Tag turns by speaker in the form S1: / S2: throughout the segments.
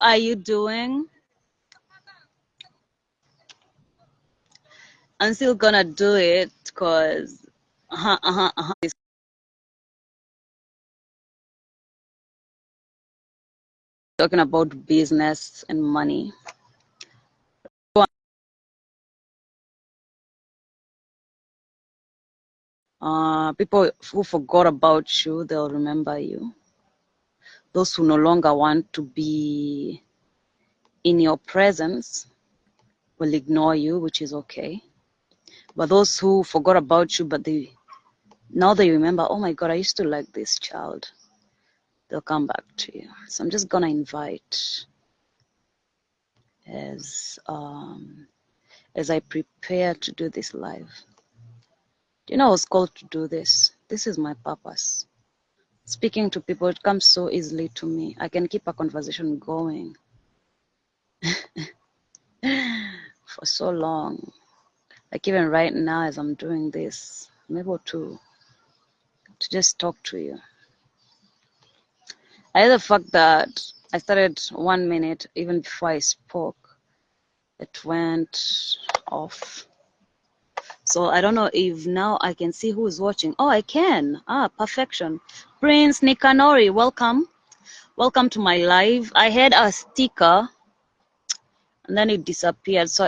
S1: are you doing? I'm still gonna do it because talking about business and money. People who forgot about you, they'll remember you. Those who no longer want to be in your presence will ignore you, which is okay. But those who forgot about you, but now they remember, oh my God, I used to like this child, they'll come back to you. So I'm just gonna invite as I prepare to do this live. Do you know I was called to do this? This is my purpose. Speaking to people, it comes so easily to me. I can keep a conversation going for so long. Like even right now as I'm doing this, I'm able to just talk to you. I had the fact that I started 1 minute even before I spoke. It went off. So I don't know if now I can see who is watching. Oh, I can. Perfection. Prince Nikanori, welcome. Welcome to my live. I had a sticker and then it disappeared. So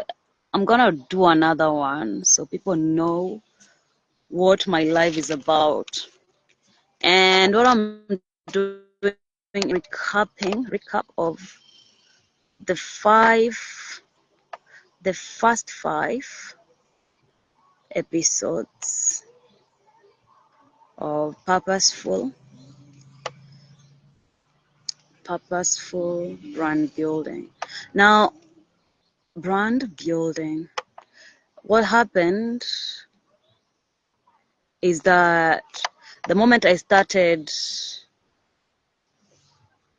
S1: I'm gonna do another one so people know what my live is about. And what I'm doing, recap of the first 5 episodes of purposeful brand building. Now, brand building, what happened is that the moment I started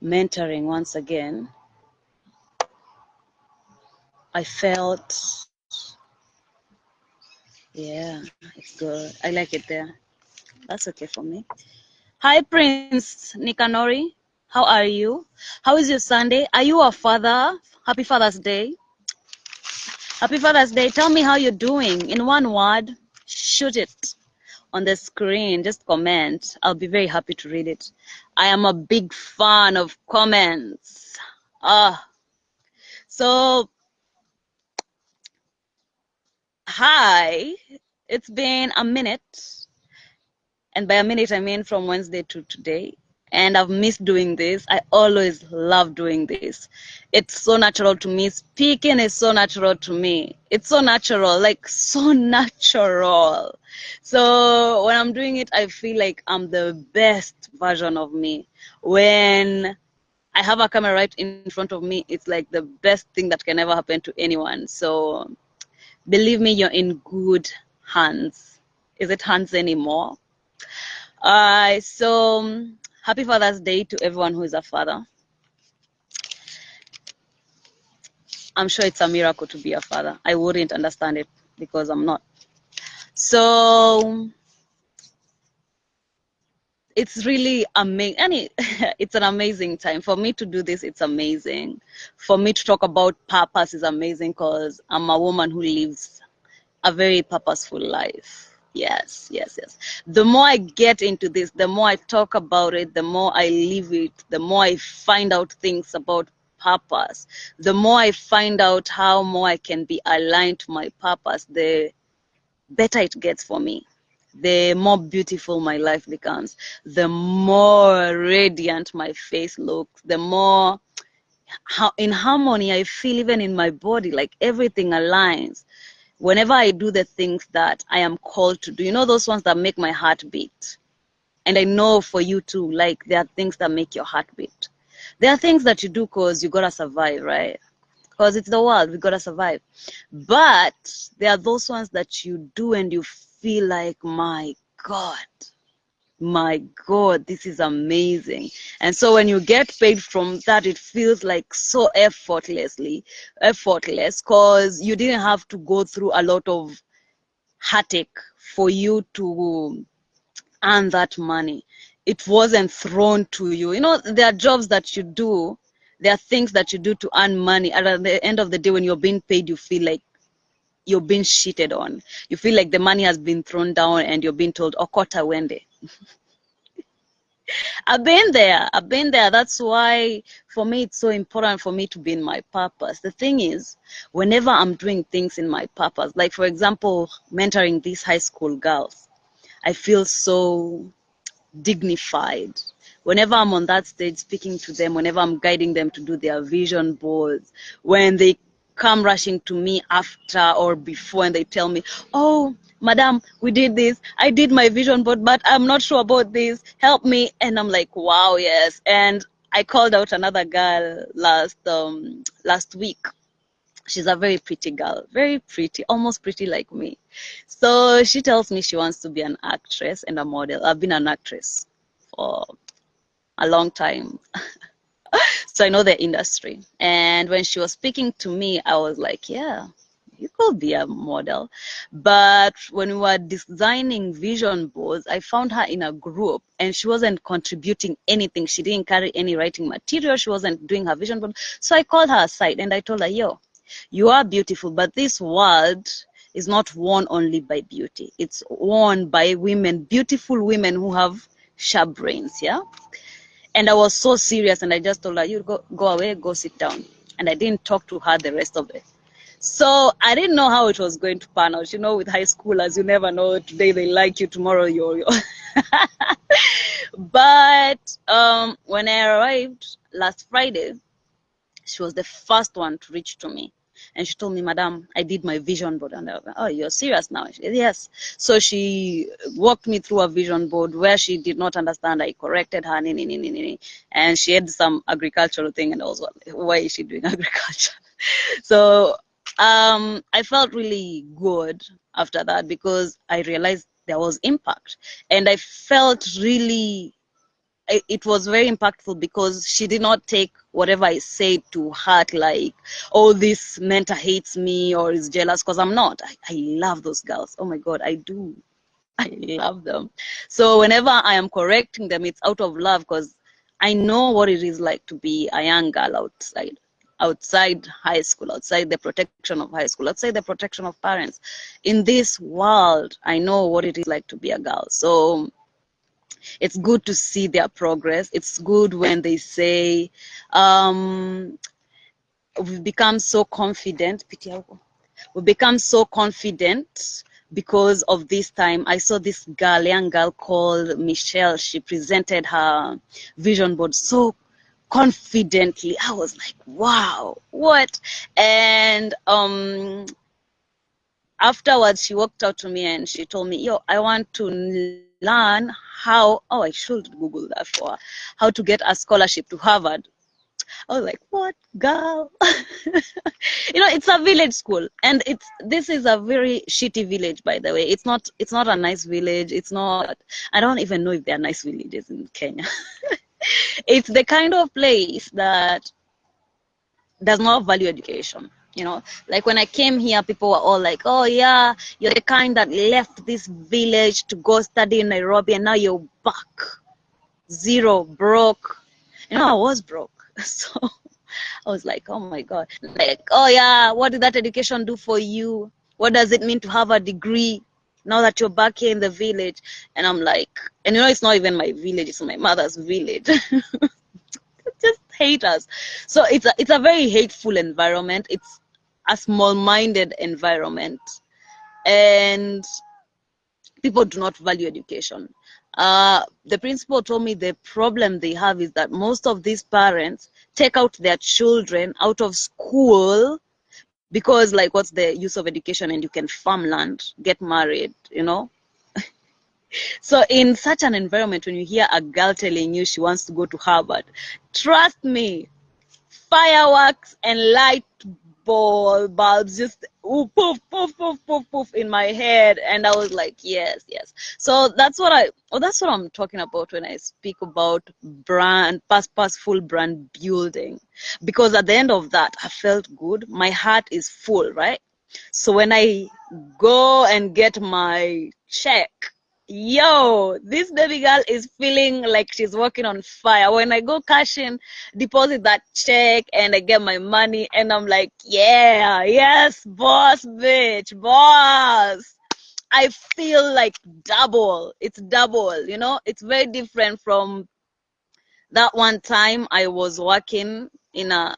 S1: mentoring once again, I felt, yeah, it's good. I like it there. That's okay for me. Hi, Prince Nikanori. How are you? How is your Sunday? Are you a father? Happy Father's Day. Happy Father's Day. Tell me how you're doing. In one word, shoot it on the screen. Just comment. I'll be very happy to read it. I am a big fan of comments. So, hi. It's been a minute. And by a minute, I mean from Wednesday to today. And I've missed doing this. I always love doing this. It's so natural to me. Speaking is so natural to me. It's so natural, like so natural. So when I'm doing it, I feel like I'm the best version of me. When I have a camera right in front of me, it's like the best thing that can ever happen to anyone. So believe me, you're in good hands. Is it hands anymore? So happy Father's Day to everyone who is a father. I'm sure it's a miracle to be a father. I wouldn't understand it because I'm not. So it's really amazing. It's an amazing time for me to do this. It's amazing. For me to talk about purpose is amazing because I'm a woman who lives a very purposeful life. Yes. The more I get into this, the more I talk about it, the more I live it, the more I find out things about purpose, the more I find out how more I can be aligned to my purpose, the better it gets for me. The more beautiful my life becomes, the more radiant my face looks, the more in harmony I feel even in my body, like everything aligns. Whenever I do the things that I am called to do, you know, those ones that make my heart beat. And I know for you too, like there are things that make your heart beat. There are things that you do because you gotta survive, right? Because it's the world, we gotta survive. But there are those ones that you do and you feel like, my God, this is amazing. And so when you get paid from that, it feels like so effortless, because you didn't have to go through a lot of heartache for you to earn that money. It wasn't thrown to you. You know, there are jobs that you do There are things that you do to earn money, and at the end of the day, when you're being paid, you feel like you're being cheated on. You feel like the money has been thrown down and you're being told, Okota Wende. I've been there. I've been there. That's why for me it's so important for me to be in my purpose. The thing is, whenever I'm doing things in my purpose, like for example, mentoring these high school girls, I feel so dignified. Whenever I'm on that stage speaking to them, whenever I'm guiding them to do their vision boards, when they come rushing to me after or before and they tell me, oh, madam, we did this. I did my vision board, but I'm not sure about this. Help me. And I'm like, wow, yes. And I called out another girl last week. She's a very pretty girl, very pretty, almost pretty like me. So she tells me she wants to be an actress and a model. I've been an actress for a long time. So I know the industry. And when she was speaking to me, I was like, yeah, you could be a model. But when we were designing vision boards, I found her in a group and she wasn't contributing anything. She didn't carry any writing material. She wasn't doing her vision board. So I called her aside and I told her, yo, you are beautiful, but this world is not won only by beauty. It's won by women, beautiful women who have sharp brains, yeah? And I was so serious and I just told her, you go away, go sit down. And I didn't talk to her the rest of it. So I didn't know how it was going to pan out. You know, with high schoolers, you never know. Today they like you, tomorrow you're. But when I arrived last Friday, she was the first one to reach to me. And she told me, madam, I did my vision board. And I was like, oh, you're serious now? She said, yes. So she walked me through a vision board where she did not understand. I corrected her, and she had some agricultural thing. And I was like, why is she doing agriculture? So I felt really good after that because I realized there was impact. And I felt really it was very impactful because she did not take whatever I said to heart, like, oh, this mentor hates me or is jealous, because I'm not. I love those girls. Oh my God, I do. I love them. So whenever I am correcting them, it's out of love because I know what it is like to be a young girl outside high school, outside the protection of high school, outside the protection of parents. In this world, I know what it is like to be a girl. So it's good to see their progress. It's good when they say, we've become so confident. We've become so confident because of this time. I saw this girl, young girl called Michelle. She presented her vision board so confidently. I was like, wow, what? And afterwards, she walked out to me and she told me, yo, I want to learn how, oh, I should Google that for her, how to get a scholarship to Harvard. I was like, what, girl? You know, it's a village school, and this is a very shitty village, by the way. It's not a nice village. It's not, I don't even know if there are nice villages in Kenya. It's the kind of place that does not value education. You know, like when I came here, people were all like, oh yeah, you're the kind that left this village to go study in Nairobi and now you're back. Zero, broke. You know, I was broke. So I was like, oh my God. Like, oh yeah, what did that education do for you? What does it mean to have a degree now that you're back here in the village? And I'm like, and you know, it's not even my village, it's my mother's village. Just hate us. So it's a very hateful environment. It's a small-minded environment, and people do not value education. The principal told me the problem they have is that most of these parents take out their children out of school because, like, what's the use of education? And you can farm land, get married, you know. So in such an environment, when you hear a girl telling you she wants to go to Harvard, trust me, fireworks and light bulbs just ooh, poof, poof, poof, poof, poof in my head. And I was like, yes, yes. So that's what I'm talking about when I speak about purposeful brand building. Because at the end of that, I felt good. My heart is full, right? So when I go and get my check, Yo, this baby girl is feeling like she's walking on fire. When I go cash in, deposit that check, and I get my money, and I'm like, yeah, yes, boss, bitch, boss. I feel like double. It's double, you know? It's very different from that one time I was working in a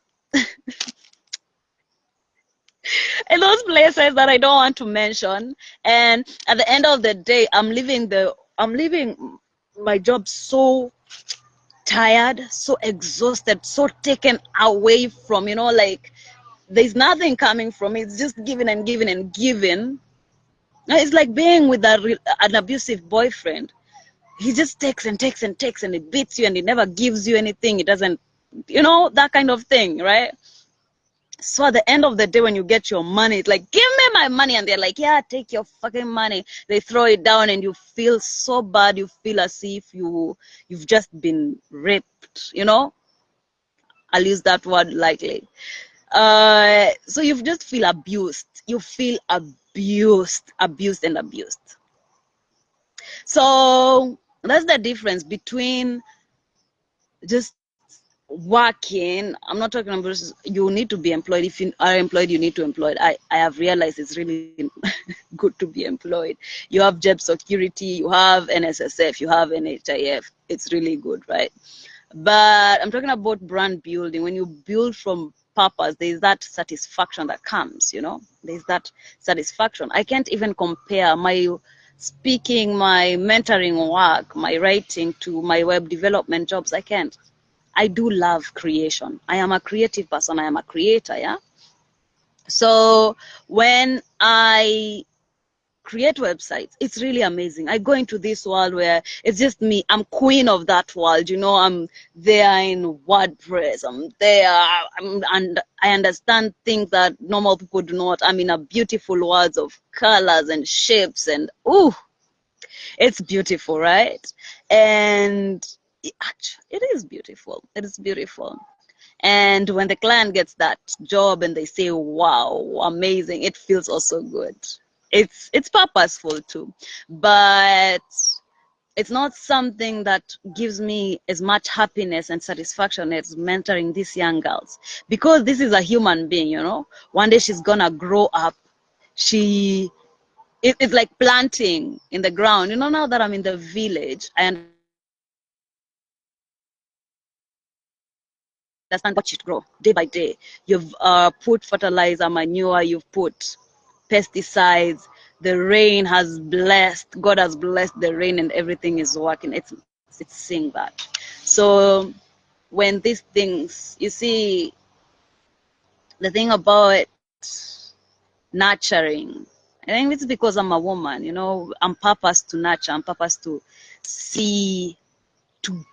S1: in those places that I don't want to mention. And at the end of the day, I'm leaving my job so tired, so exhausted, so taken away from, you know, like there's nothing coming from it. It's just giving and giving and giving. It's like being with an abusive boyfriend. He just takes and takes and takes, and it beats you, and it never gives you anything. It doesn't, you know, that kind of thing, right? So at the end of the day, when you get your money, it's like, give me my money. And they're like, yeah, take your fucking money. They throw it down, and you feel so bad. You feel as if you've just been raped, you know? I'll use that word lightly. So you just feel abused. You feel abused and abused. So that's the difference between just working. I'm not talking about you need to be employed. If you are employed, you need to employ. I have realized it's really good to be employed. You have job security, you have NSSF, you have NHIF. It's really good, right? But I'm talking about brand building. When you build from purpose, there's that satisfaction that comes, you know? There's that satisfaction. I can't even compare my speaking, my mentoring work, my writing to my web development jobs. I can't. I do love creation. I am a creative person. I am a creator, yeah? So when I create websites, it's really amazing. I go into this world where it's just me. I'm queen of that world, you know? I'm there in WordPress. I'm there, and I understand things that normal people do not. I'm in a beautiful world of colors and shapes, and ooh, it's beautiful, right? And it is beautiful. It is beautiful. And when the client gets that job and they say, wow, amazing, it feels also good. It's purposeful too. But it's not something that gives me as much happiness and satisfaction as mentoring these young girls. Because this is a human being, you know. One day she's gonna grow up. It's like planting in the ground. You know, now that I'm in the village, I understand watch it grow day by day. You've put fertilizer, manure, you've put pesticides. The rain has blessed, God has blessed the rain, and everything is working. It's seeing that. So when these things, you see, the thing about nurturing, I think it's because I'm a woman, you know, I'm purposed to nurture, I'm purposed to see, to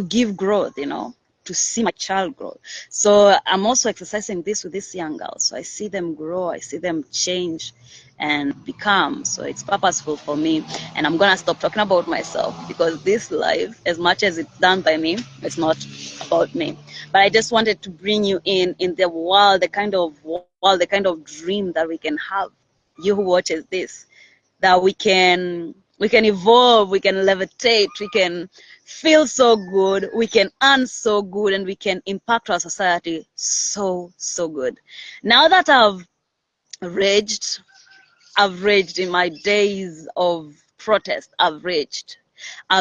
S1: give growth, you know, to see my child grow. So I'm also exercising this with these young girls. So I see them grow, I see them change and become. So it's purposeful for me. And I'm gonna stop talking about myself, because this life, as much as it's done by me, it's not about me. But I just wanted to bring you in the world, the kind of dream that we can have, you who watches this, that we can evolve, we can levitate, we can feel so good, we can earn so good, and we can impact our society so good. Now that I've raged in my days of protest, I've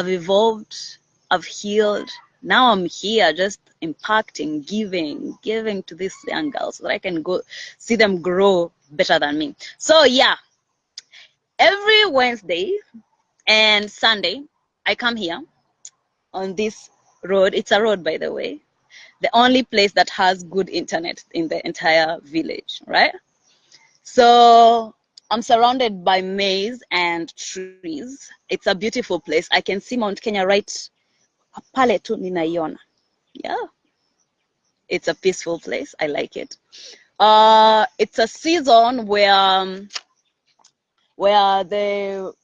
S1: evolved, I've healed. Now I'm here just impacting, giving to these young girls so that I can go see them grow better than me. So yeah, every Wednesday and Sunday, I come here on this road. It's a road, by the way. The only place that has good internet in the entire village, right? So I'm surrounded by maize and trees. It's a beautiful place. I can see Mount Kenya right pale tu ninaiona. Yeah. It's a peaceful place. I like it. It's a season where the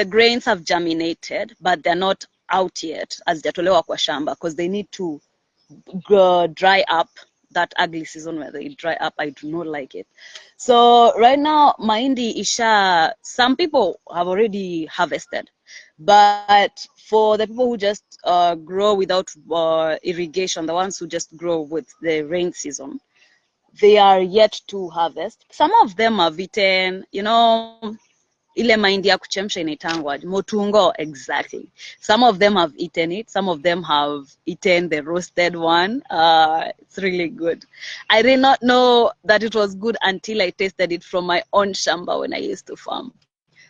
S1: grains have germinated, but they're not out yet as hazijatolewa kwa shamba, because they need to dry up that ugly season where they dry up. I do not like it. So right now, mahindi isha, some people have already harvested, but for the people who just grow without irrigation, the ones who just grow with the rain season, they are yet to harvest. Some of them have eaten, ile mahindi ya kuchemsha inaitangwa motungo, exactly. Some of them have eaten it. Some of them have eaten the roasted one. It's really good. I did not know that it was good until I tasted it from my own shamba when I used to farm.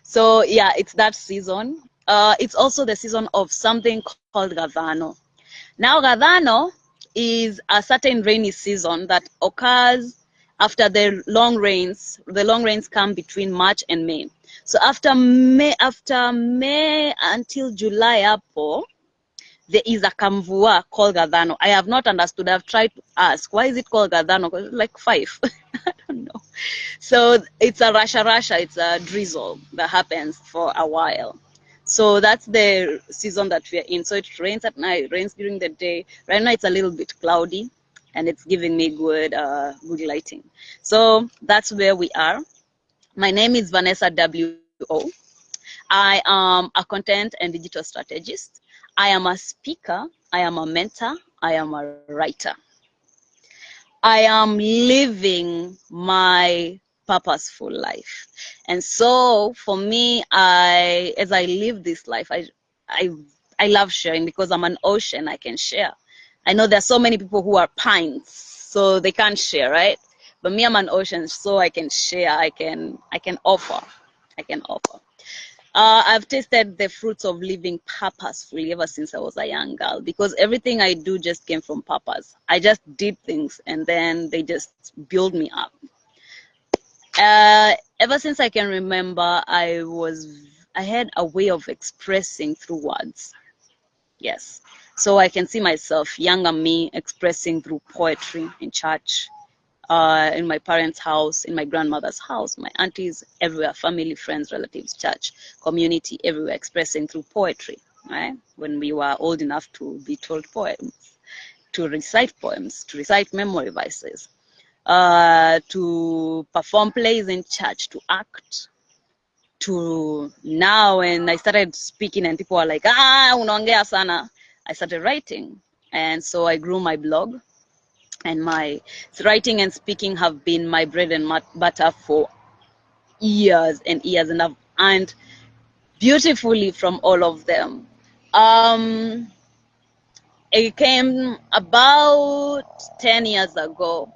S1: So yeah, it's that season. It's also the season of something called Gadhano. Now, Gadhano is a certain rainy season that occurs after the long rains. The long rains come between March and May. So after May until July, April, there is a kamvua called Gadhano. I have not understood. I've tried to ask, why is it called Gadhano? Because it's like 5. I don't know. So it's a rasha. It's a drizzle that happens for a while. So that's the season that we are in. So it rains at night, rains during the day. Right now it's a little bit cloudy, and it's giving me good lighting. So that's where we are. My name is Vanessa W.O. I am a content and digital strategist. I am a speaker. I am a mentor. I am a writer. I am living my purposeful life. And so for me, as I live this life, I love sharing because I'm an ocean. I can share. I know there's so many people who are pines, so they can't share, right? But me, I'm an ocean, so I can share. I can offer. I can offer. I've tasted the fruits of living purposefully ever since I was a young girl, because everything I do just came from purpose. I just did things and then they just build me up. Ever since I can remember, I had a way of expressing through words. Yes. So I can see myself, younger me, expressing through poetry in church, in my parents' house, in my grandmother's house, my aunties, everywhere, family, friends, relatives, church, community, everywhere, expressing through poetry, right? When we were old enough to be told poems, to recite memory verses, to perform plays in church, to act, to now when I started speaking and people were like, unaongea sana, I started writing. And so I grew my blog. And my writing and speaking have been my bread and butter for years and years, and I've earned beautifully from all of them. It came about 10 years ago.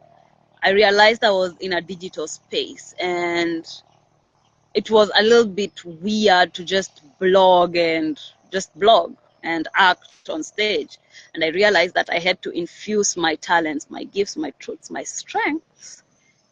S1: I realized I was in a digital space, and it was a little bit weird to just blog and act on stage. And I realized that I had to infuse my talents, my gifts, my truths, my strengths,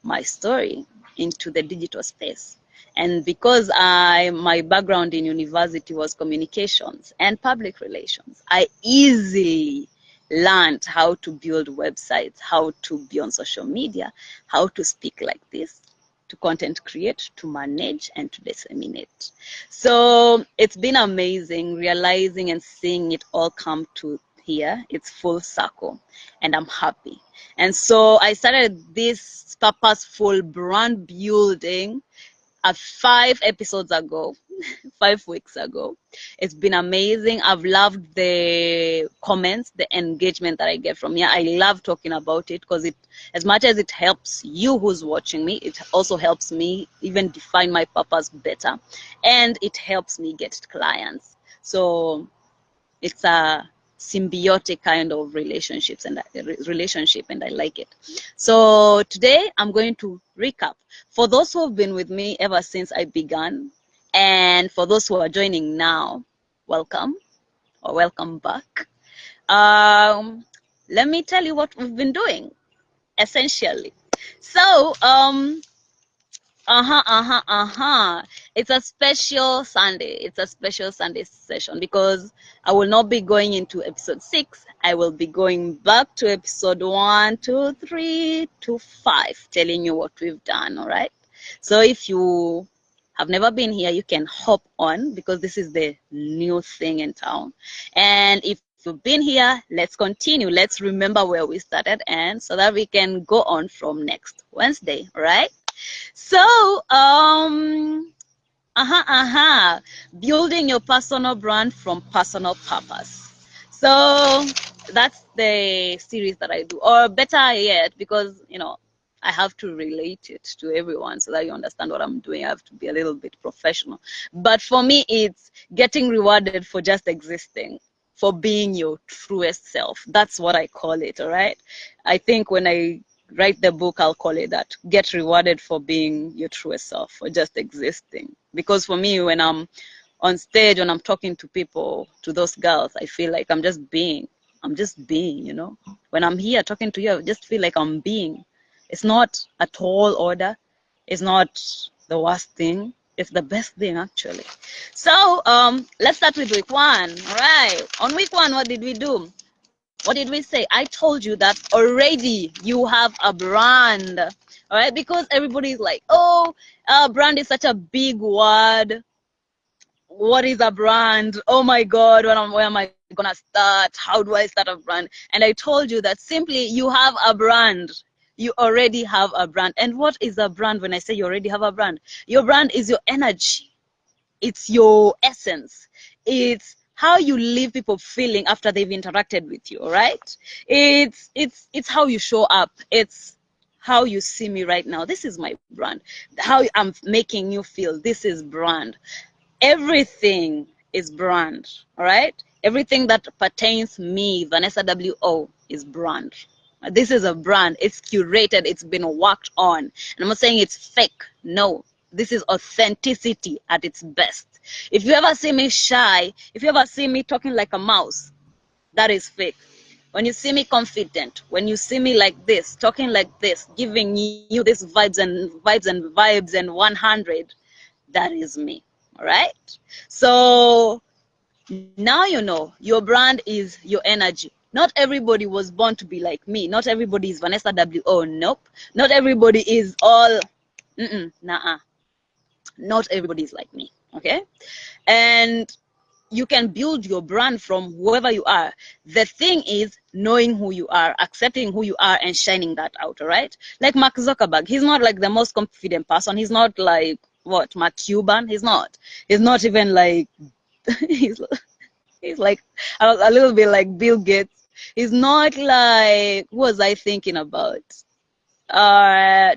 S1: my story into the digital space. And because my background in university was communications and public relations, I easily learned how to build websites, how to be on social media, how to speak like this, to content create, to manage, and to disseminate. So it's been amazing realizing and seeing it all come to here. It's full circle, and I'm happy. And so I started this purposeful brand building 5 episodes ago, 5 weeks ago. It's been amazing. I've loved the comments, the engagement that I get from here. I love talking about it because as much as it helps you who's watching me, it also helps me even define my purpose better, and it helps me get clients. So it's a symbiotic kind of relationship, and I like it. So today I'm going to recap for those who have been with me ever since I began, and for those who are joining now, welcome or welcome back. Let me tell you what we've been doing essentially. So it's a special Sunday. It's a special Sunday session because I will not be going into episode 6. I will be going back to episode 1, 2, 3 to 5, telling you what we've done. All right. So if you have never been here, you can hop on because this is the new thing in town. And if we've been here, let's continue. Let's remember where we started, and so that we can go on from next Wednesday, right? So, building your personal brand from personal purpose. So that's the series that I do, or better yet, because I have to relate it to everyone so that you understand what I'm doing. I have to be a little bit professional. But for me, it's getting rewarded for just existing, for being your truest self. That's what I call it, all right? I think when I write the book, I'll call it that. Get rewarded for being your truest self, for just existing. Because for me, when I'm on stage, when I'm talking to people, to those girls, I feel like I'm just being. I'm just being, When I'm here talking to you, I just feel like I'm being. It's not a tall order. It's not the worst thing. It's the best thing, actually. So let's start with week 1. All right. On week 1, what did we do? What did we say? I told you that already you have a brand. All right. Because everybody is like, oh, brand is such a big word. What is a brand? Oh my God, where am I gonna start? How do I start a brand? And I told you that simply you have a brand. You already have a brand. And what is a brand? When I say you already have a brand, your brand is your energy. It's your essence. It's how you leave people feeling after they've interacted with you, all right? It's how you show up. It's how you see me right now. This is my brand. How I'm making you feel. This is brand. Everything is brand, all right? Everything that pertains me, Vanessa W.O., is brand. This is a brand. It's curated. It's been worked on. And I'm not saying it's fake. No, this is authenticity at its best. If you ever see me shy, if you ever see me talking like a mouse, that is fake. When you see me confident, when you see me like this, talking like this, giving you this vibes and 100, that is me. All right. So now you know your brand is your energy. Not everybody was born to be like me. Not everybody is Vanessa W.O. Nope. Not everybody is all. Nah. Not everybody is like me. Okay. And you can build your brand from whoever you are. The thing is knowing who you are, accepting who you are, and shining that out. All right. Like Mark Zuckerberg, he's not like the most confident person. He's not like what, Mark Cuban. He's not even like he's like a little bit like Bill Gates. He's not like, who was I thinking about?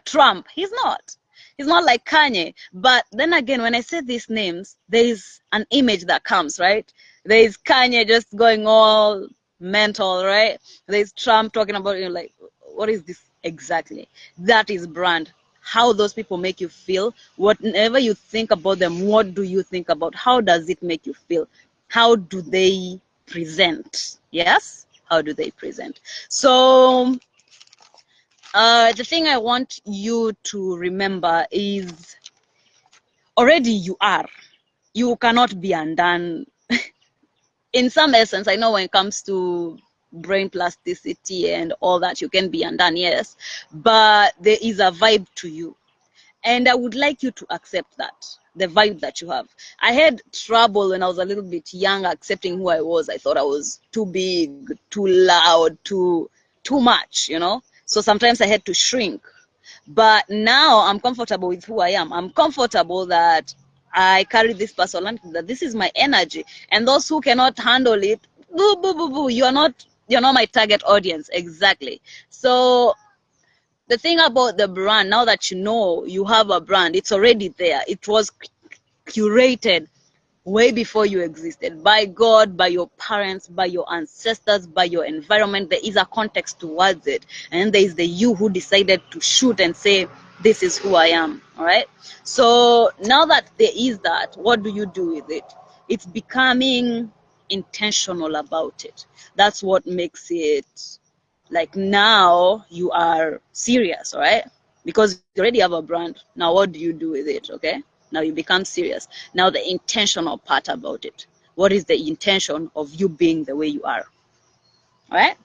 S1: Trump. He's not like Kanye. But then again, when I say these names, there is an image that comes, right? There is Kanye just going all mental, right? There's Trump talking about, like, what is this exactly? That is brand. How those people make you feel. Whatever you think about them, what do you think about? How does it make you feel? How do they present? Yes? How do they present? So the thing I want you to remember is already you are. You cannot be undone. In some essence, I know when it comes to brain plasticity and all that, you can be undone, yes. But there is a vibe to you. And I would like you to accept that, the vibe that you have. I had trouble when I was a little bit young accepting who I was. I thought I was too big, too loud, too much, So sometimes I had to shrink. But now I'm comfortable with who I am. I'm comfortable that I carry this personality, that this is my energy. And those who cannot handle it, boo, boo, boo, boo, you're not my target audience. Exactly. So the thing about the brand, now that you know you have a brand, it's already there. It was curated way before you existed, by God, by your parents, by your ancestors, by your environment. There is a context towards it, and there is the you who decided to shoot and say, this is who I am. All right. So now that there is that, what do you do with it? It's becoming intentional about it. That's what makes it like, now you are serious, all right? Because you already have a brand. Now what do you do with it? Okay, now you become serious. Now the intentional part about it. What is the intention of you being the way you are? All right,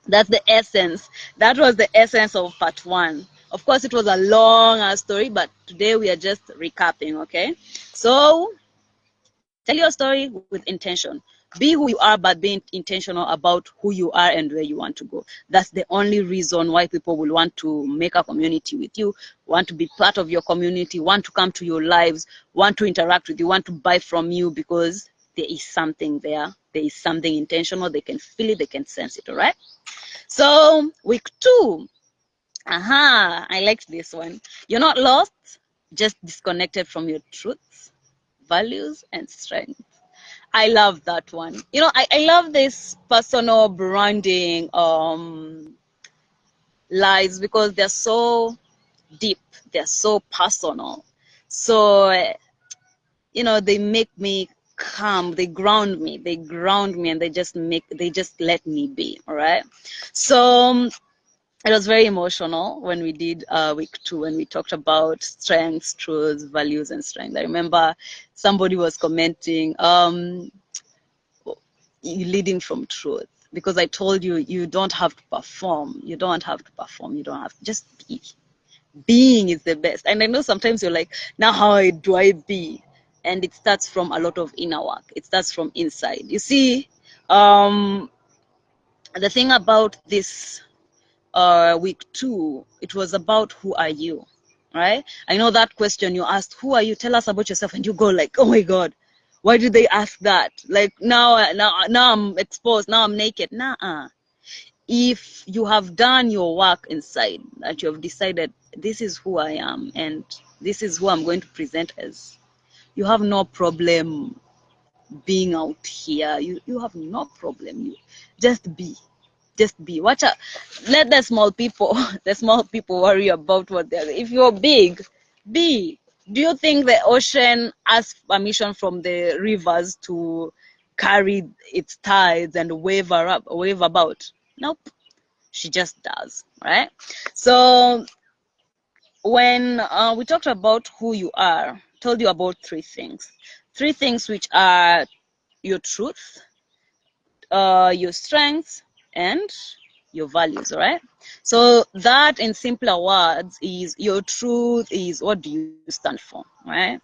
S1: that's the essence. That was the essence of part 1. Of course, it was a long story, but today we are just recapping. Okay, so tell your story with intention. Be who you are, but be intentional about who you are and where you want to go. That's the only reason why people will want to make a community with you, want to be part of your community, want to come to your lives, want to interact with you, want to buy from you, because there is something there. There is something intentional. They can feel it, they can sense it, all right? So, week 2. I liked this one. You're not lost, just disconnected from your truths, values, and strength. I love that one. You know, I love this personal branding lies, because they're so deep, they're so personal. So, you know, they make me calm, they ground me, and they just let me be, all right? So, it was very emotional when we did week 2, when we talked about strengths, truths, values, and strength. I remember somebody was commenting, you leading from truth, because I told you, you don't have to perform. You don't have to perform. You don't have to, just be. Being is the best. And I know sometimes you're like, now how do I be? And it starts from a lot of inner work. It starts from inside. You see, the thing about this week 2, it was about who are you, right? I know that question you asked, who are you? Tell us about yourself, and you go like, oh my God, why did they ask that? Like now I'm exposed, now I'm naked. Nah. If you have done your work inside, that you have decided this is who I am and this is who I'm going to present as, you have no problem being out here. You have no problem. You just be. Just be. Watch out. Let the small people worry about what they're. If you're big, be. Do you think the ocean asks permission from the rivers to carry its tides and wave about? Nope. She just does, right? So when we talked about who you are, told you about 3 things. 3 things, which are your truth, your strengths, and your values, all right? So that, in simpler words, is your truth is what do you stand for, right?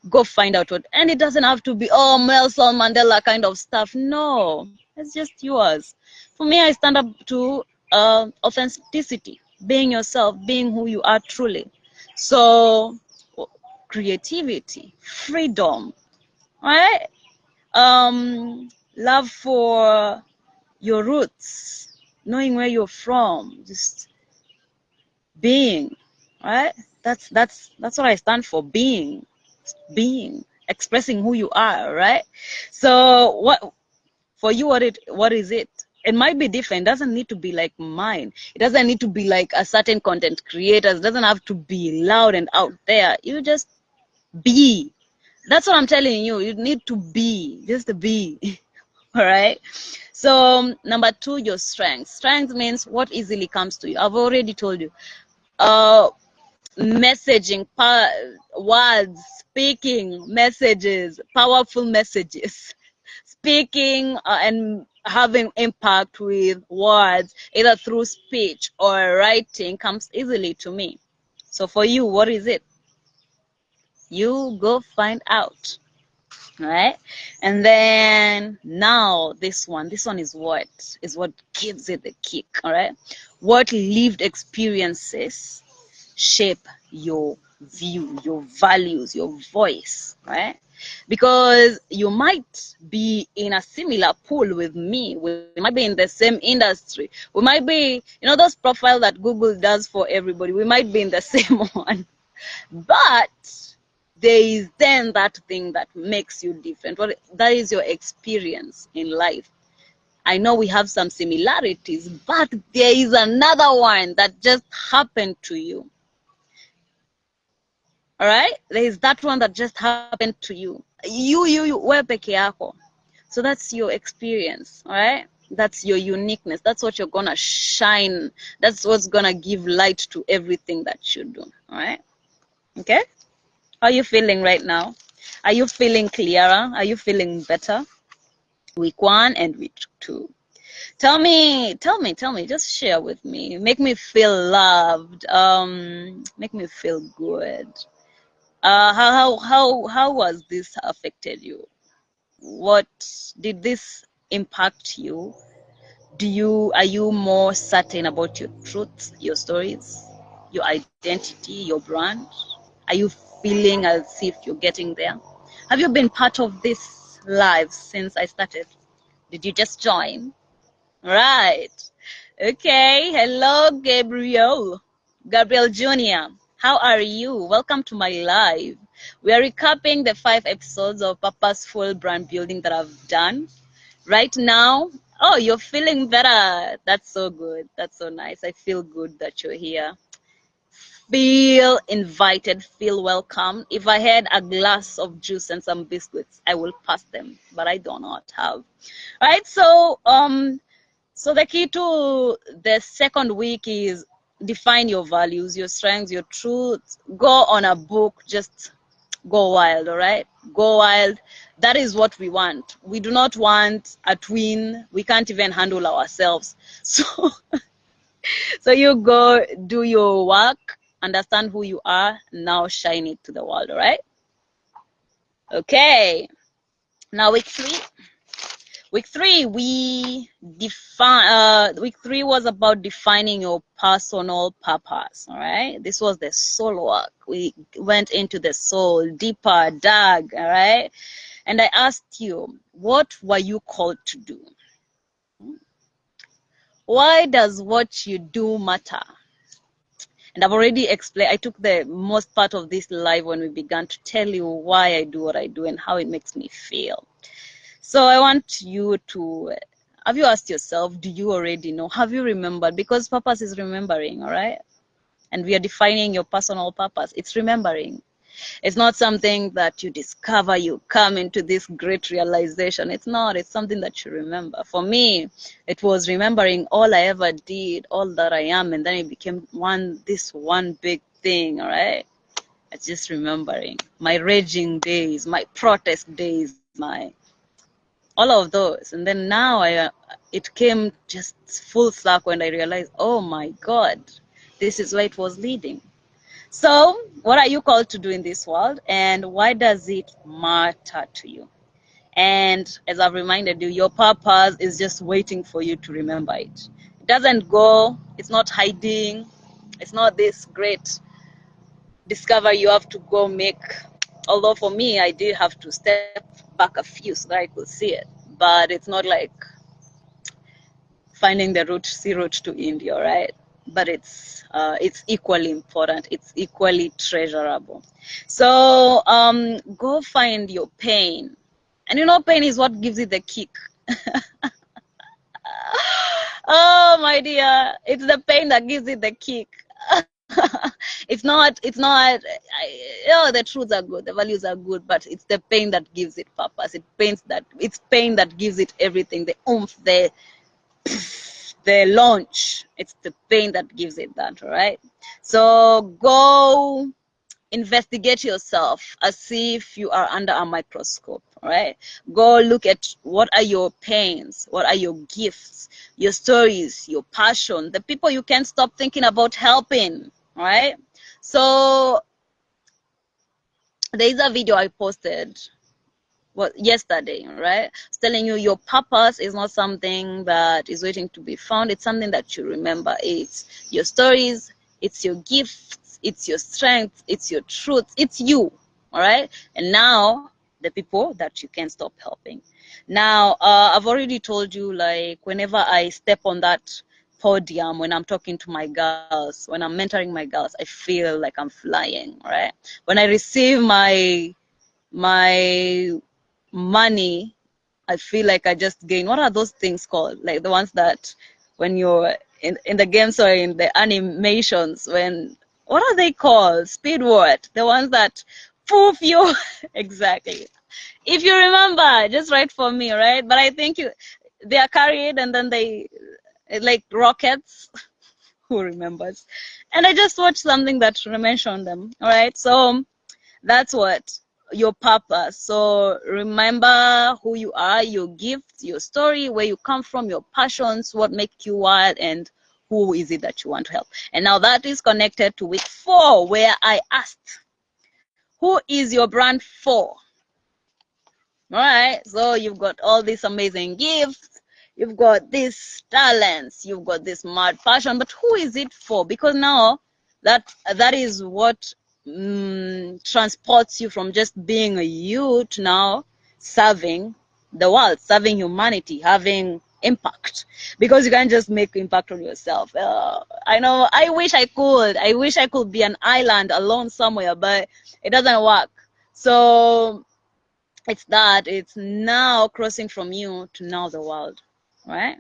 S1: Go find out what, and it doesn't have to be, oh, Nelson Mandela kind of stuff. No, it's just yours. For me, I stand up to authenticity, being yourself, being who you are truly. So creativity, freedom, right? Love for your roots, knowing where you're from, just being, right? That's what I stand for. Being, expressing who you are, right? So what for you? What is it? It might be different. It doesn't need to be like mine. It doesn't need to be like a certain content creator. It doesn't have to be loud and out there. You just be. That's what I'm telling you. You need to be. Just be. All right. So number 2, your strength. Strength means what easily comes to you. I've already told you. Messaging, words, speaking messages, powerful messages, speaking and having impact with words, either through speech or writing, comes easily to me. So for you, what is it? You go find out. Right? And then now this one is what gives it the kick. All right? What lived experiences shape your view, your values, your voice, right? Because you might be in a similar pool with me. We might be in the same industry. We might be, those profile that Google does for everybody. We might be in the same one. But there is then that thing that makes you different. That is your experience in life. I know we have some similarities, but there is another one that just happened to you. All right? There is that one that just happened to you. You, wewe peke yako. So that's your experience, all right? That's your uniqueness. That's what you're gonna shine. That's what's gonna give light to everything that you do, all right? Okay? How are you feeling right now? Are you feeling clearer? Are you feeling better? Week 1 and week 2. Tell me, just share with me. Make me feel loved. Make me feel good. How was this affected you? What did this impact you? Are you more certain about your truths, your stories, your identity, your brand? Are you feeling as if you're getting there? Have you been part of this live since I started? Did you just join? Right. Okay. Hello, Gabriel. Gabriel Jr. How are you? Welcome to my live. We are recapping the 5 episodes of purposeful brand building that I've done. Right now, oh, you're feeling better. That's so good. That's so nice. I feel good that you're here. Feel invited, feel welcome. If I had a glass of juice and some biscuits, I will pass them, but I do not have. Right? So the key to the second week is define your values, your strengths, your truths. Go on a book, just go wild, all right? Go wild. That is what we want. We do not want a twin. We can't even handle ourselves. So you go do your work, understand who you are, now shine it to the world, all right? Okay. Now week 3. Week 3, week 3 was about defining your personal purpose, all right? This was the soul work. We went into the soul, deeper, dark, all right? And I asked you, what were you called to do? Why does what you do matter? And I've already explained, I took the most part of this live when we began to tell you why I do what I do and how it makes me feel. So I want you to, have you asked yourself, do you already know? Have you remembered? Because purpose is remembering, all right? And we are defining your personal purpose. It's remembering. It's not something that you discover, you come into this great realization. It's not, it's something that you remember. For me, it was remembering all I ever did, all that I am, and then it became this one big thing, all right? It's just remembering my raging days, my protest days, all of those. And then now it came just full slack when I realized, oh my God, this is where it was leading. So what are you called to do in this world, and why does it matter to you? And as I've reminded you, your purpose is just waiting for you to remember it. It doesn't go, it's not hiding, it's not this great discovery you have to go make. Although for me, I did have to step back a few so that I could see it. But it's not like finding the sea route to India, right? But it's equally important. It's equally treasurable. So go find your pain. And you know, pain is what gives it the kick. Oh, my dear, it's the pain that gives it the kick. It's not, the truths are good, the values are good, but it's the pain that gives it purpose. It's pain that gives it everything, the oomph, the launch. It's the pain that gives it that, all right? So go investigate yourself as if you are under a microscope, all right? Go look at what are your pains, what are your gifts, your stories, your passion, the people you can't stop thinking about helping, all right? So there is a video I posted yesterday, right? It's telling you your purpose is not something that is waiting to be found. It's something that you remember. It's your stories, it's your gifts, it's your strength, it's your truth, it's you, all right? And now the people that you can't stop helping. Now, I've already told you, like, whenever I step on that podium, when I'm talking to my girls, when I'm mentoring my girls, I feel like I'm flying, right? When I receive my money, I feel like I just gain. What are those things called? Like the ones that when you're in the games or in the animations, what are they called? Speedword. The ones that poof you. Exactly. If you remember, just write for me, right? But I think they are carried and then they, like rockets. Who remembers? And I just watched something that mentioned them, all right? So that's what your purpose. So remember who you are, your gifts, your story, where you come from, your passions, what make you wild, and who is it that you want to help. And now that is connected to week 4, where I asked, who is your brand for? All right, so you've got all these amazing gifts, you've got these talents, you've got this mad passion, but who is it for? Because now that is what transports you from just being a you to now serving the world, serving humanity, having impact. Because you can't just make impact on yourself. I know, I wish I could. I wish I could be an island alone somewhere, but it doesn't work. So it's now crossing from you to now the world, right?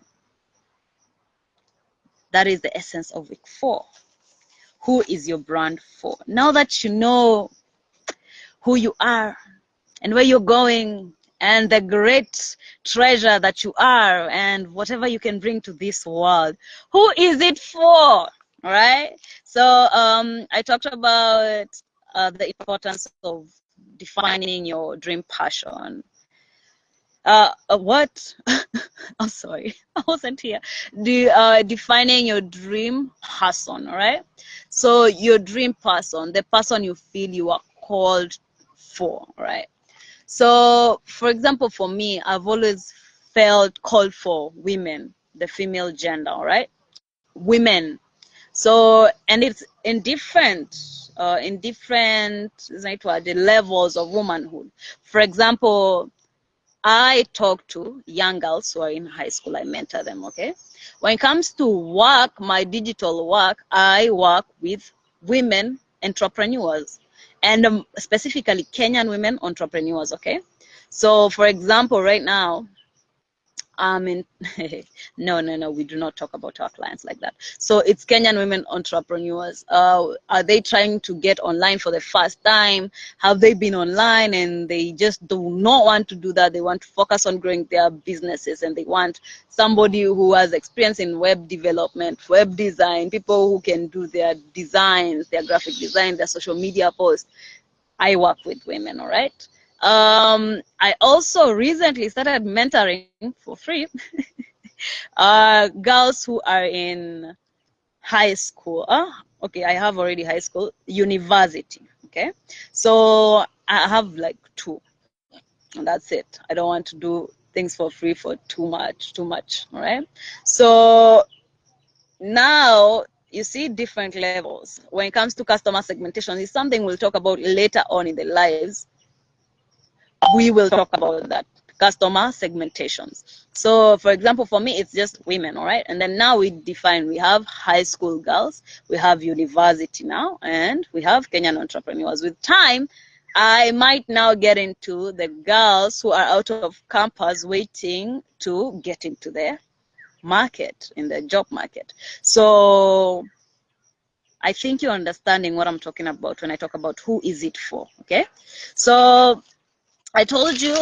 S1: That is the essence of week 4. Who is your brand for? Now that you know who you are and where you're going and the great treasure that you are and whatever you can bring to this world, who is it for? All right. So I talked about the importance of defining your dream passion. What? I'm sorry, I wasn't here. Defining your dream person, all right? So your dream person, the person you feel you are called for, right? So, for example, for me, I've always felt called for women, the female gender, all right? Women. So, and it's in different, the levels of womanhood. For example, I talk to young girls who are in high school. I mentor them, okay? When it comes to work, my digital work, I work with women entrepreneurs and specifically Kenyan women entrepreneurs, okay? So, for example, right now, I mean, no, we do not talk about our clients like that. So it's Kenyan women entrepreneurs. Are they trying to get online for the first time? Have they been online and they just do not want to do that? They want to focus on growing their businesses and they want somebody who has experience in web development, web design, people who can do their designs, their graphic design, their social media posts. I work with women, all right? I also recently started mentoring for free girls who are in high school. Okay, I have already high school, university. Okay, so I have like 2, and that's it. I don't want to do things for free for too much. All right, so now you see different levels when it comes to customer segmentation. It's something we'll talk about later on in the lives. We will talk about that, customer segmentations. So for example, for me, it's just women, all right? And then now we have high school girls, we have university now, and we have Kenyan entrepreneurs. With time, I might now get into the girls who are out of campus waiting to get into the market, in the job market. So I think you're understanding what I'm talking about when I talk about who is it for, okay? So I told you,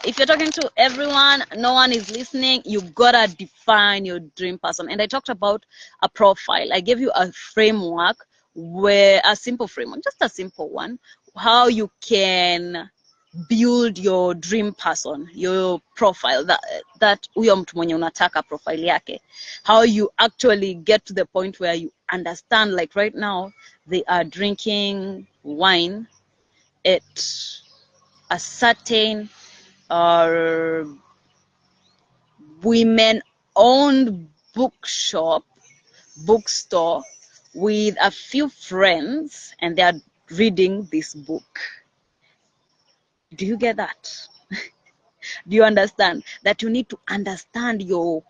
S1: if you're talking to everyone, no one is listening, you gotta define your dream person. And I talked about a profile. I gave you a framework, a simple framework, just a simple one, how you can build your dream person, your profile, that huyo mtu mwenye unataka profile yake, how you actually get to the point where you understand, like right now, they are drinking wine at a certain women-owned bookstore with a few friends, and they are reading this book. Do you get that? Do you understand that you need to understand your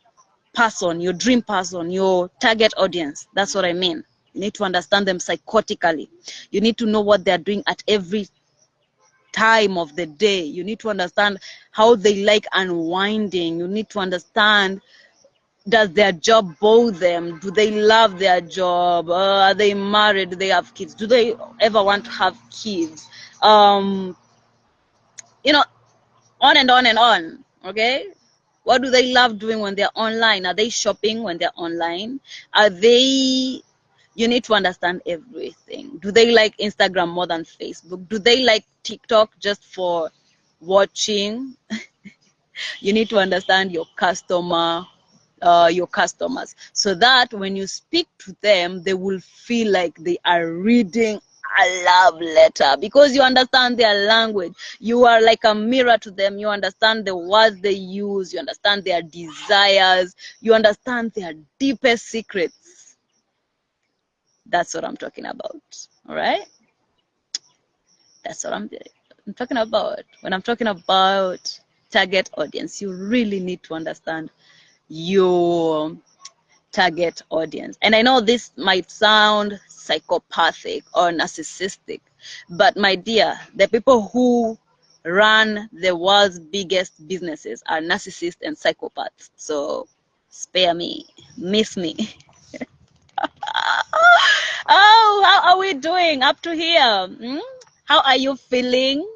S1: person, your dream person, your target audience? That's what I mean. You need to understand them psychotically. You need to know what they're doing at every time of the day. You need to understand how they like unwinding. You need to understand, does their job bore them? Do they love their job? Are they married? Do they have kids? Do they ever want to have kids? You know, on and on and on. Okay, what do they love doing when they're online? Are they shopping when they're online? Are they, you need to understand everything. Do they like Instagram more than Facebook? Do they like TikTok just for watching? You need to understand your customers, so that when you speak to them, they will feel like they are reading a love letter, because you understand their language. You are like a mirror to them. You understand the words they use. You understand their desires. You understand their deepest secrets. That's what I'm talking about. All right? That's what I'm talking about. When I'm talking about target audience, you really need to understand your target audience. And I know this might sound psychopathic or narcissistic, but my dear, the people who run the world's biggest businesses are narcissists and psychopaths. So spare me, miss me. Oh, how are we doing up to here? How are you feeling?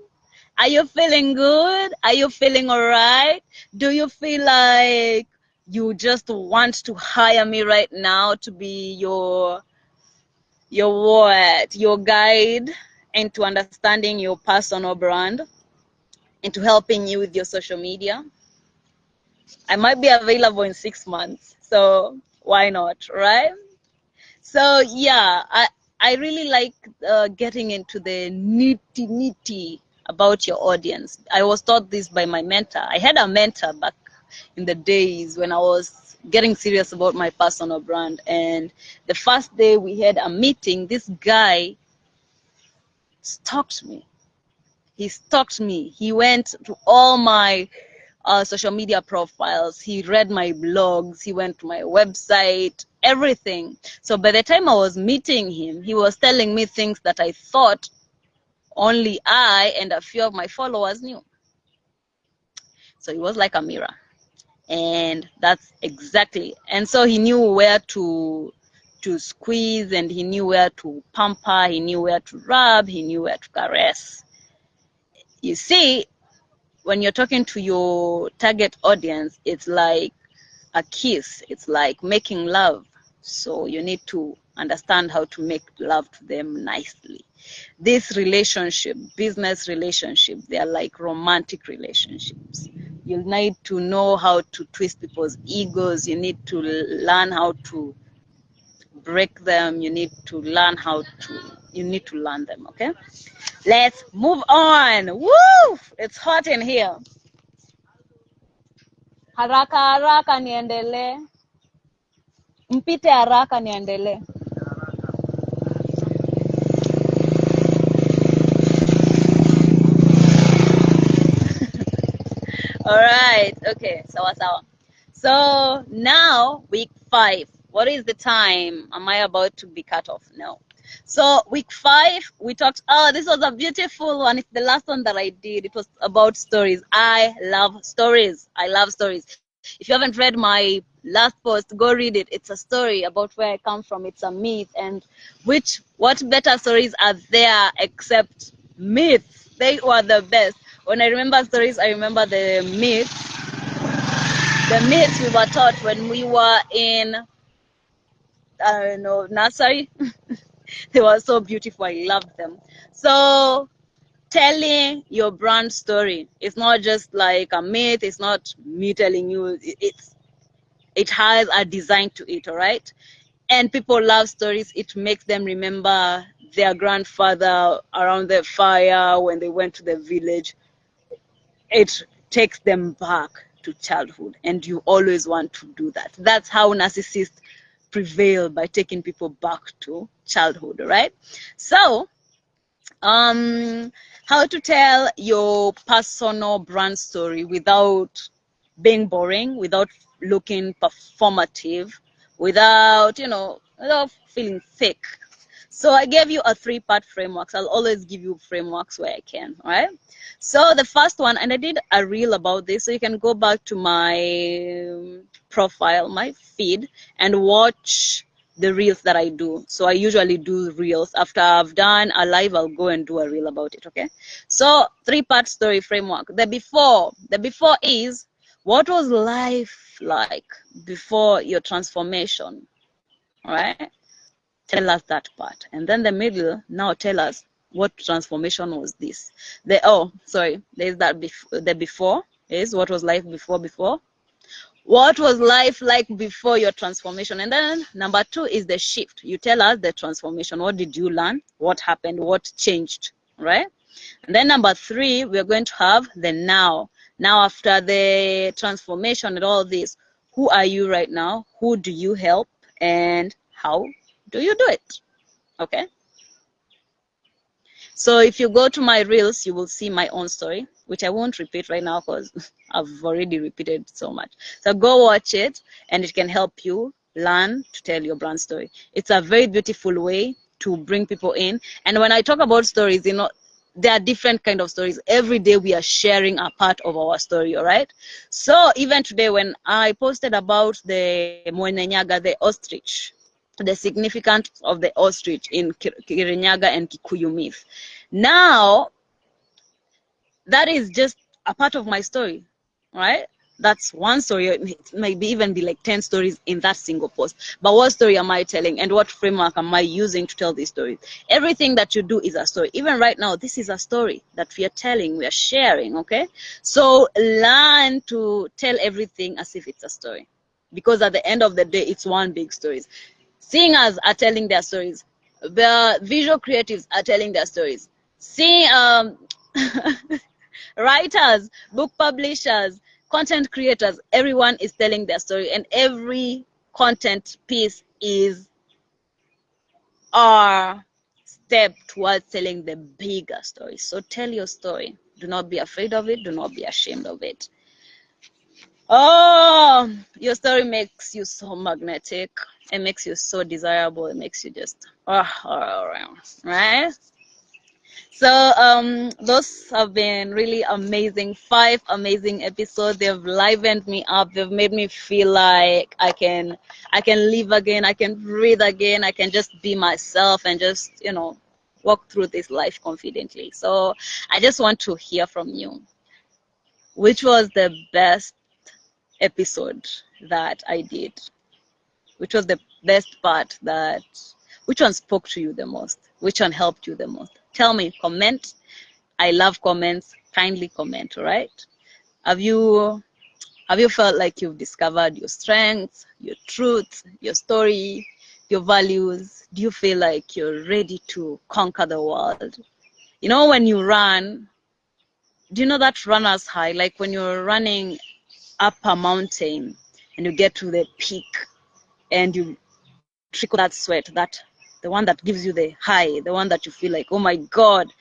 S1: Are you feeling good? Are you feeling all right? Do you feel like you just want to hire me right now to be your what? Your guide into understanding your personal brand, into helping you with your social media? I might be available in 6 months, so why not, right? So yeah, I really like getting into the nitty about your audience. I was taught this by my mentor. I had a mentor back in the days when I was getting serious about my personal brand. And the first day we had a meeting, this guy stalked me. He stalked me. He went to all my social media profiles. He read my blogs. He went to my website, everything. So by the time I was meeting him, he was telling me things that I thought only I and a few of my followers knew. So he was like a mirror. And that's exactly. And so he knew where to squeeze, and he knew where to pamper, he knew where to rub, he knew where to caress. You see, when you're talking to your target audience, it's like a kiss. It's like making love. So you need to understand how to make love to them nicely. This relationship, business relationship, they are like romantic relationships. You need to know how to twist people's egos. You need to learn how to break them. You need to learn them, okay? Let's move on. Woo! It's hot in here. Haraka haraka niendelee. Mpite haraka niendelee. All right. Okay. Sawa sawa. So now week 5. What is the time? Am I about to be cut off? No. So week 5, we talked. Oh, this was a beautiful one. It's the last one that I did. It was about stories. I love stories. I love stories. If you haven't read my last post, go read it. It's a story about where I come from. It's a myth. And what better stories are there except myths? They were the best. When I remember stories, I remember the myths. The myths we were taught when we were in, I don't know, nursery. They were so beautiful. I loved them. So telling your brand story, it's not just like a myth. It's not me telling you. It has a design to it, all right? And people love stories. It makes them remember their grandfather around the fire when they went to the village. It takes them back to childhood, and you always want to do that. That's how narcissists prevail, by taking people back to childhood, right? So how to tell your personal brand story without being boring, without looking performative, without feeling fake. So I gave you a 3-part framework. I'll always give you frameworks where I can, all right? So the first one, and I did a reel about this, so you can go back to my profile, my feed, and watch the reels that I do. So I usually do reels. After I've done a live, I'll go and do a reel about it, okay? So 3-part story framework. The before is, what was life like before your transformation, all right? Tell us that part. And then the middle, now tell us what transformation was this. There's that the before is what was life before. What was life like before your transformation? And then number 2 is the shift. You tell us the transformation. What did you learn? What happened? What changed? Right? And then number 3, we're going to have the now. Now, after the transformation and all this, who are you right now? Who do you help? And how do you do it? Okay? So if you go to my reels, you will see my own story, which I won't repeat right now because I've already repeated so much. So go watch it, and it can help you learn to tell your brand story. It's a very beautiful way to bring people in. And when I talk about stories, you know, there are different kind of stories. Every day we are sharing a part of our story, all right? So even today when I posted about the Mwenenyaga, the ostrich, the significance of the ostrich in Kirinyaga and Kikuyu myth. Now, that is just a part of my story, right? That's one story. It maybe even be like 10 stories in that single post. But what story am I telling, and what framework am I using to tell these stories? Everything that you do is a story. Even right now, this is a story that we are telling, we are sharing, okay? So learn to tell everything as if it's a story. Because at the end of the day, it's one big story. Singers are telling their stories. The visual creatives are telling their stories. Writers, book publishers, content creators, everyone is telling their story, and every content piece is our step towards telling the bigger story. So tell your story. Do not be afraid of it. Do not be ashamed of it. Oh, your story makes you so magnetic. It makes you so desirable. It makes you just, right? So those have been really amazing, 5 amazing episodes. They've livened me up. They've made me feel like I can live again. I can breathe again. I can just be myself and just, you know, walk through this life confidently. So I just want to hear from you. Which was the best episode that I did? Which was the best part that, which one spoke to you the most? Which one helped you the most? Tell me, comment. I love comments. Kindly comment, all right? Have you felt like you've discovered your strengths, your truth, your story, your values? Do you feel like you're ready to conquer the world? You know, when you run, do you know that runner's high? Like when you're running up a mountain and you get to the peak and you trickle that sweat, that the one that gives you the high, the one that you feel like, oh my God,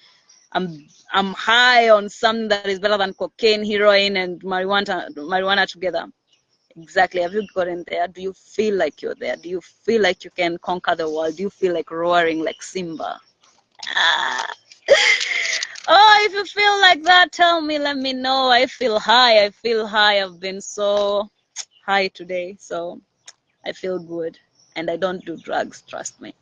S1: I'm high on something that is better than cocaine, heroin, and marijuana together. Exactly. Have you gotten there? Do you feel like you're there? Do you feel like you can conquer the world? Do you feel like roaring like Simba? Ah. Oh, if you feel like that, tell me, let me know. I feel high. I feel high. I've been so high today. So I feel good. And I don't do drugs, trust me.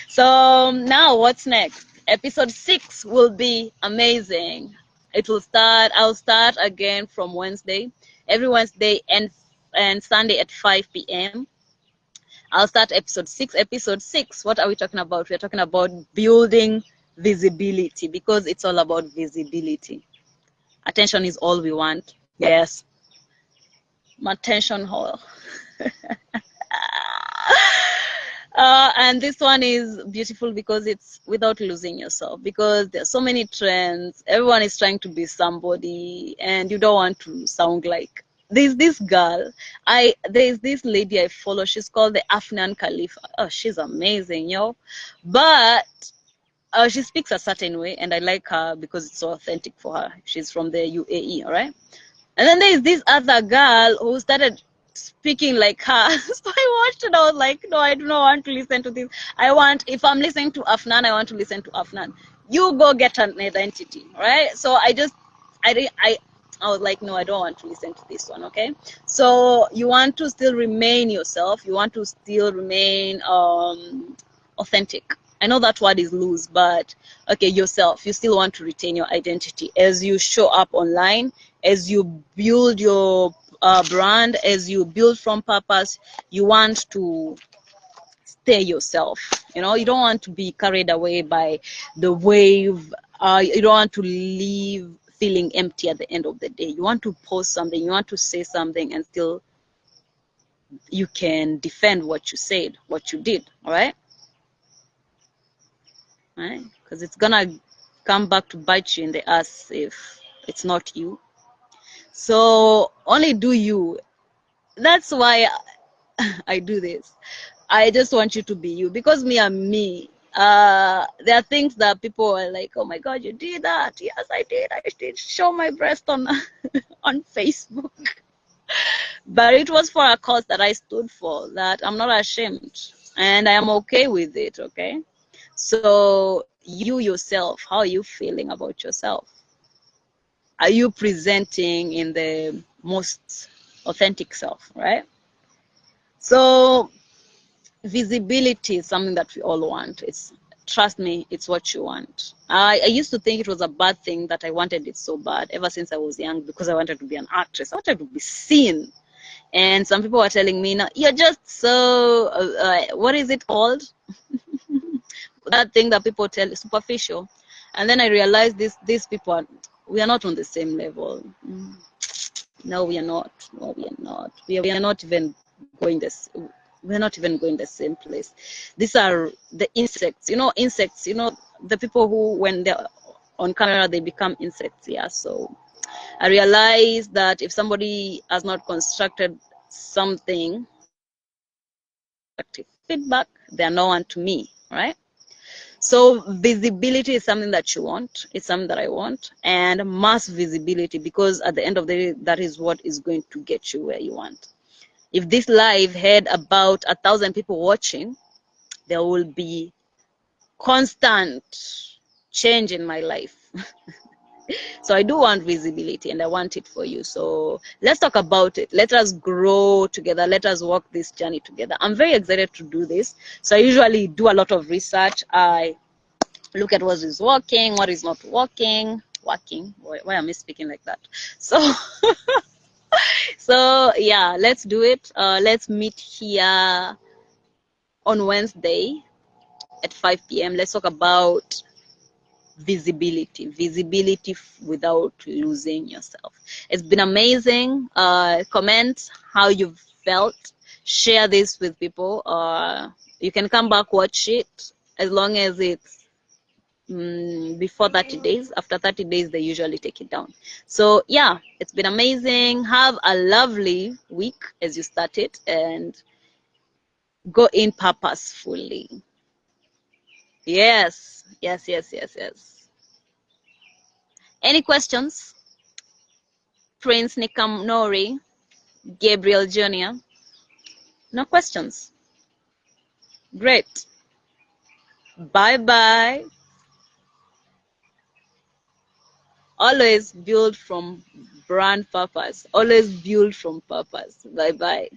S1: So now what's next? Episode 6 will be amazing. I'll start again from Wednesday. Every Wednesday and Sunday at 5 p.m. I'll start episode 6. Episode 6, what are we talking about? We're talking about building visibility, because it's all about visibility. Attention is all we want. Yes. Attention hall. And this one is beautiful because it's without losing yourself, because there's so many trends. Everyone is trying to be somebody and you don't want to sound like, there's this girl, there's this lady I follow. She's called the Afnan Khalifa. Oh, she's amazing, yo. But she speaks a certain way and I like her because it's so authentic for her. She's from the UAE, all right? And then there's this other girl who started speaking like her. So I watched it. I was like, no, I do not want to listen to this. If I'm listening to Afnan, I want to listen to Afnan. You go get an identity, right? So I was like, no, I don't want to listen to this one, okay? So you want to still remain yourself. You want to still remain authentic. I know that word is loose, but okay, yourself. You still want to retain your identity as you show up online, as you build your brand, as you build from purpose. You want to stay yourself. You know, you don't want to be carried away by the wave. You don't want to leave feeling empty at the end of the day. You want to post something, you want to say something and still you can defend what you said, what you did, all right? Right? Because it's gonna come back to bite you in the ass if it's not you. So only do you. That's why I do this. I just want you to be you, because me, I'm me. There are things that people are like, oh my god, you did that. Yes, I did. I did show my breast on on Facebook. But it was for a cause that I stood for, that I'm not ashamed, and I am okay with it. Okay, so you yourself, how are you feeling about yourself? Are you presenting in the most authentic self, right? So visibility is something that we all want. It's, trust me, it's what you want. I used to think it was a bad thing, that I wanted it so bad ever since I was young, because I wanted to be an actress. I wanted to be seen. And some people were telling me, no, you're just so what is it called, that thing that people tell, superficial. And then I realized these people are, we are not on the same level. No, we are not. No, we are not. We are not even going this. We're not even going the same place. These are the insects. You know, insects. You know, the people who, when they're on camera, they become insects. Yeah. So I realized that if somebody has not constructed something, feedback, they are no one to me, right? So visibility is something that you want. It's something that I want, and mass visibility, because at the end of the day, that is what is going to get you where you want. If this live had about 1,000 people watching, there will be constant change in my life. So I do want visibility, and I want it for you. So let's talk about it. Let us grow together. Let us walk this journey together. I'm very excited to do this. So I usually do a lot of research. I look at what is working, what is not working. Why am I speaking like that? So so yeah, let's do it. Let's meet here on Wednesday at 5 p.m. Let's talk about visibility without losing yourself. It's been amazing. Comment how you've felt. Share this with people. You can come back, watch it, as long as it's before 30 days. After 30 days, they usually take it down. So yeah, it's been amazing. Have a lovely week as you start it, and go in purposefully. Yes, yes, yes, yes, yes. Any questions? Prince Nikamnori, Gabriel Jr. No questions. Great. Bye bye. Always build from brand purpose. Always build from purpose. Bye bye.